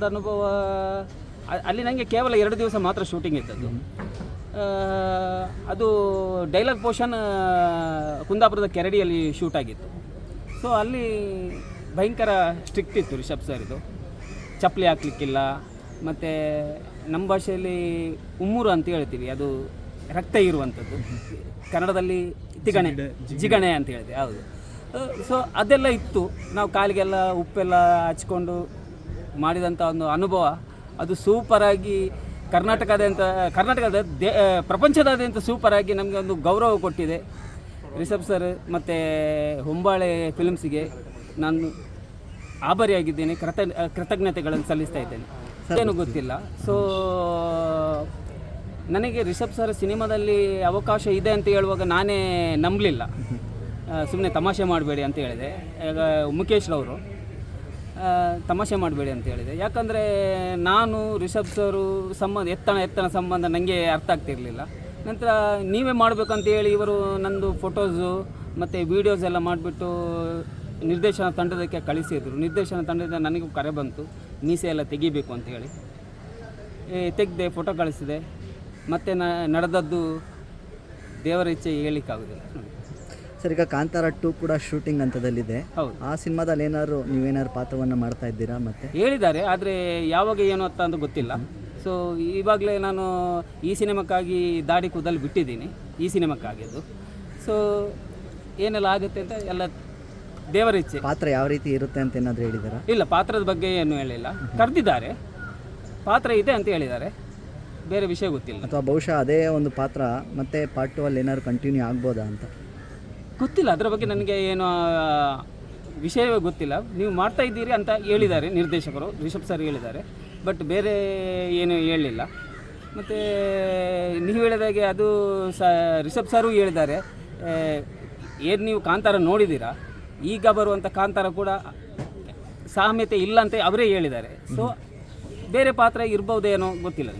ಅನುಭವ ಅಲ್ಲಿ ನನಗೆ ಕೇವಲ 2 ದಿವಸ ಮಾತ್ರ ಶೂಟಿಂಗ್ ಇದ್ದದ್ದು. ಅದು ಡೈಲಾಗ್ ಪೋರ್ಷನ್ ಕುಂದಾಪುರದ ಕೆರಡಿಯಲ್ಲಿ ಶೂಟ್ ಆಗಿತ್ತು. ಸೊ ಅಲ್ಲಿ ಭಯಂಕರ ಸ್ಟ್ರಿಕ್ಟ್ ಇತ್ತು ರಿಷಬ್ ಸರ್. ಇದು ಚಪ್ಪಲಿ ಹಾಕ್ಲಿಕ್ಕಿಲ್ಲ, ಮತ್ತು ನಮ್ಮ ಭಾಷೆಯಲ್ಲಿ ಉಮ್ಮೂರು ಅಂತ ಹೇಳ್ತೀವಿ, ಅದು ರಕ್ತ ಇರುವಂಥದ್ದು. ಕನ್ನಡದಲ್ಲಿ ಜಿಗಣೆ ಅಂತ ಹೇಳಿದೆ. ಹೌದು. ಸೊ ಅದೆಲ್ಲ ಇತ್ತು. ನಾವು ಕಾಲಿಗೆಲ್ಲ ಉಪ್ಪೆಲ್ಲ ಹಚ್ಕೊಂಡು ಮಾಡಿದಂಥ ಒಂದು ಅನುಭವ ಅದು ಸೂಪರಾಗಿ ಕರ್ನಾಟಕದ ಪ್ರಪಂಚದಾದ್ಯಂತ ಸೂಪರಾಗಿ ನಮಗೆ ಒಂದು ಗೌರವ ಕೊಟ್ಟಿದೆ ರಿಷಬ್ ಸರ್. ಮತ್ತು ಹೊಂಬಾಳೆ ಫಿಲ್ಮ್ಸಿಗೆ ನಾನು ಆಭಾರಿಯಾಗಿದ್ದೇನೆ, ಕೃತಜ್ಞತೆಗಳನ್ನು ಸಲ್ಲಿಸ್ತಾ ಇದ್ದೇನೆ. ಏನು ಗೊತ್ತಿಲ್ಲ. ಸೊ ನನಗೆ ರಿಷಬ್ ಸರ್ ಸಿನಿಮಾದಲ್ಲಿ ಅವಕಾಶ ಇದೆ ಅಂತ ಹೇಳುವಾಗ ನಾನೇ ನಂಬಲಿಲ್ಲ. ಸುಮ್ಮನೆ ತಮಾಷೆ ಮಾಡಬೇಡಿ ಅಂತ ಹೇಳಿದೆ. ಈಗ ಮುಖೇಶ್ರವರು ತಮಾಷೆ ಮಾಡಬೇಡಿ ಅಂತ ಹೇಳಿದೆ. ಯಾಕಂದರೆ ನಾನು ರಿಷಬ್ ಸರು ಎತ್ತನ ಸಂಬಂಧ ನನಗೆ ಅರ್ಥ ಆಗ್ತಿರಲಿಲ್ಲ. ನಂತರ ನೀವೇ ಮಾಡಬೇಕಂತ ಹೇಳಿ ಇವರು ನಂದು ಫೋಟೋಸು ಮತ್ತು ವೀಡಿಯೋಸ್ ಎಲ್ಲ ಮಾಡಿಬಿಟ್ಟು ನಿರ್ದೇಶನ ತಂಡದಕ್ಕೆ ಕಳಿಸಿದ್ರು. ನಿರ್ದೇಶನ ತಂಡದಿಂದ ನನಗೂ ಕರೆ ಬಂತು, ಮೀಸೆ ಎಲ್ಲ ತೆಗಿಬೇಕು ಅಂತ ಹೇಳಿ ತೆಗೆದೆ, ಫೋಟೋ ಕಳಿಸಿದೆ. ಮತ್ತು ನಡೆದದ್ದು ದೇವರ ಇಚ್ಛೆ ಹೇಳಲಿಕ್ಕಾಗೋದಿಲ್ಲ. ಸರ್, ಈಗ ಕಾಂತಾರ 2 ಕೂಡ ಶೂಟಿಂಗ್ ಹಂತದಲ್ಲಿದೆ. ಹೌದು. ಆ ಸಿನಿಮಾದಲ್ಲಿ ನೀವೇನಾದ್ರು ಪಾತ್ರವನ್ನು ಮಾಡ್ತಾ ಇದ್ದೀರಾ? ಮತ್ತೆ ಹೇಳಿದ್ದಾರೆ, ಆದರೆ ಯಾವಾಗ ಏನು ಅಂತ ಗೊತ್ತಿಲ್ಲ. ಸೊ ಇವಾಗಲೇ ನಾನು ಈ ಸಿನಿಮಾಕ್ಕಾಗಿ ದಾಡಿ ಕೂದಲು ಬಿಟ್ಟಿದ್ದೀನಿ, ಈ ಸಿನಿಮಾಕ್ಕಾಗಿ ಅದು. ಸೊ ಏನೆಲ್ಲ ಆಗುತ್ತೆ ಅಂತ ಎಲ್ಲ ದೇವರ ಇಚ್ಛೆ. ಪಾತ್ರ ಯಾವ ರೀತಿ ಇರುತ್ತೆ ಅಂತ ಏನಾದರೂ ಹೇಳಿದಾರಾ? ಇಲ್ಲ, ಪಾತ್ರದ ಬಗ್ಗೆ ಏನು ಹೇಳಿಲ್ಲ. ಕರೆದಿದ್ದಾರೆ, ಪಾತ್ರ ಇದೆ ಅಂತ ಹೇಳಿದ್ದಾರೆ, ಬೇರೆ ವಿಷಯ ಗೊತ್ತಿಲ್ಲ. ಅಥವಾ ಬಹುಶಃ ಅದೇ ಒಂದು ಪಾತ್ರ ಮತ್ತೆ ಪಾರ್ಟ್ 2 ಅಲ್ಲಿ ಏನಾದ್ರು ಕಂಟಿನ್ಯೂ ಆಗ್ಬೋದಾ ಅಂತ ಗೊತ್ತಿಲ್ಲ. ಅದರ ಬಗ್ಗೆ ನನಗೆ ಏನು ವಿಷಯವೇ ಗೊತ್ತಿಲ್ಲ. ನೀವು ಮಾಡ್ತಾ ಇದ್ದೀರಿ ಅಂತ ಹೇಳಿದ್ದಾರೆ ನಿರ್ದೇಶಕರು, ರಿಷಬ್ ಸರ್ ಹೇಳಿದ್ದಾರೆ, ಬಟ್ ಬೇರೆ ಏನು ಹೇಳಲಿಲ್ಲ. ಮತ್ತು ನೀವು ಹೇಳಿದಾಗೆ ಅದು ರಿಷಬ್ ಸರು ಹೇಳಿದ್ದಾರೆ, ಏನು ನೀವು ಕಾಂತಾರ ನೋಡಿದ್ದೀರಾ, ಈಗ ಬರುವಂಥ ಕಾಂತಾರ ಕೂಡ ಸಾಮ್ಯತೆ ಇಲ್ಲ ಅಂತ ಅವರೇ ಹೇಳಿದ್ದಾರೆ. ಸೊ ಬೇರೆ ಪಾತ್ರ ಇರ್ಬೋದೇನೋ ಗೊತ್ತಿಲ್ಲ.